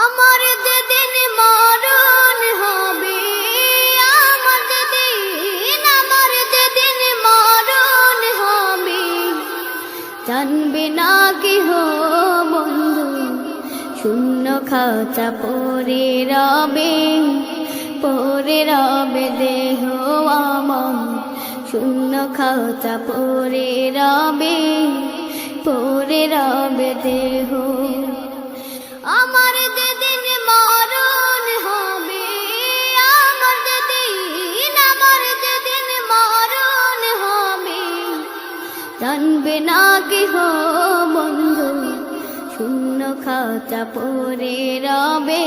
আমার যেদিন মরণ হবে, আমার যেদিন মরণ হবে, জানবে না কেহ বন্ধু, শূন্য খাঁচা পড়ে রবে দেহ আমার, শূন্য খাঁচা পড়ে রবে দেহ। আমার যেদিন মরণ হবে, আমার যেদিন মরণ হবে, জানবে না কেহ বন্ধু, শূন্য খাঁচা পড়ে রবে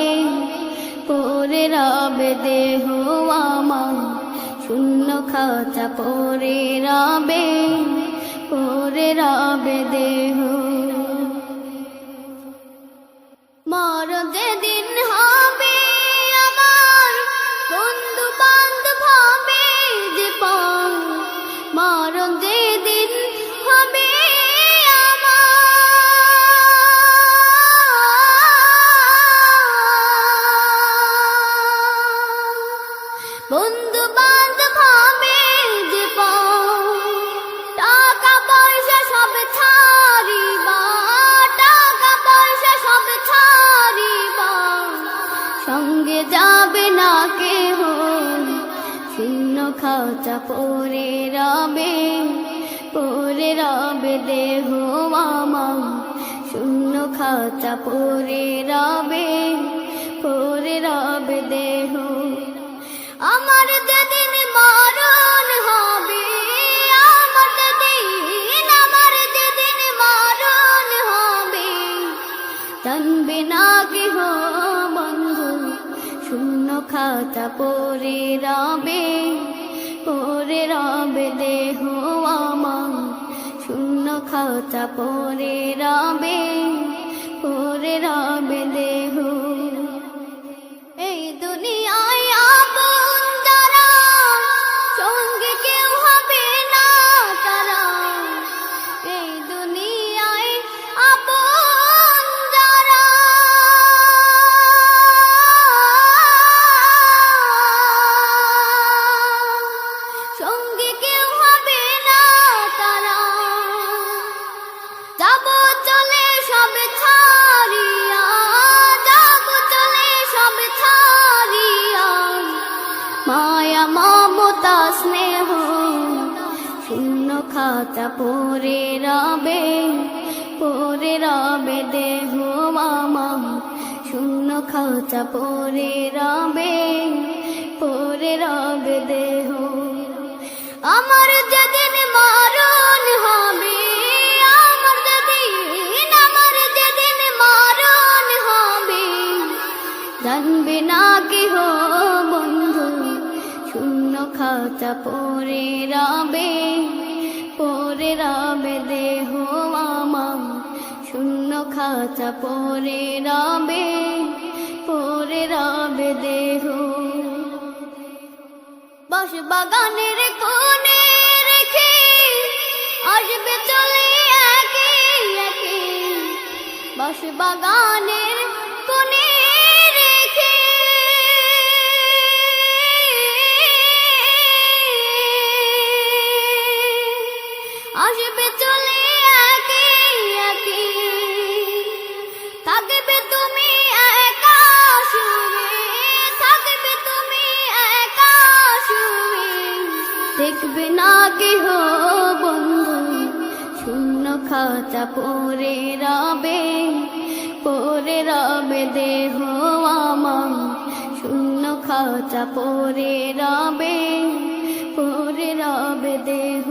দেহ আমার, শূন্য খাঁচা পড়ে রবে দেহ। মরণ যেদিন হবে আমার, বন্ধু বান্ধব হবে যে পর, মরণ যেদিন হবে বন্ধু বান্ধব হবে যে টাকা পয়সা সব ছাড়িবা, টাকা পয়সা সব ছাড়িবা, সঙ্গে যাবে না কেহ, শূন্য খাঁচা পড়ে রবে দেহ আমার, শূন্য খাঁচা পড়ে রবে দেহ। আমার যেদিন মরণ হবে, আমার যেদিন মরণ হবে, জানবে না কেহ বন্ধু, শূন্য খাঁচা পড়ে রবে দেহ আমার, শূন্য খাঁচা পড়ে রবে দেহ। এই দুনিয়ায় আপন যারা, সঙ্গে কেউ হবে না তারা, এই দুনিয়ায় আপন যারা, সঙ্গে কেউ হবে না তারা, যাব চলে সব ছাড়িয়া, মায়া মমতা স্নেহ, শূন্য খাঁচা পড়ে রবে দেহ আমার, শূন্য খাঁচা পড়ে রবে দেহ। আমার যেদিন মরণ হবে, আমার যেদিন মরণ হবে, জানবে না কেহ বন্ধু, শূন্য খাঁচা পড়ে রবে দেহ আমার, শূন্য খাঁচা পড়ে রবে দেহ। বাঁশ বাগানের কোণে রেখে আসবে চলে একে একে, বাঁশ বাগানের কোণে রেখে আসবে চলে একে একে, থাকবে তুমি একা শুয়ে, থাকবে তুমি একা শুয়ে, দেখবে না কেহ বন্ধু, শূন্য খাঁচা পড়ে রবে দেহ আমার, শূন্য খাঁচা পড়ে রবে দেহ।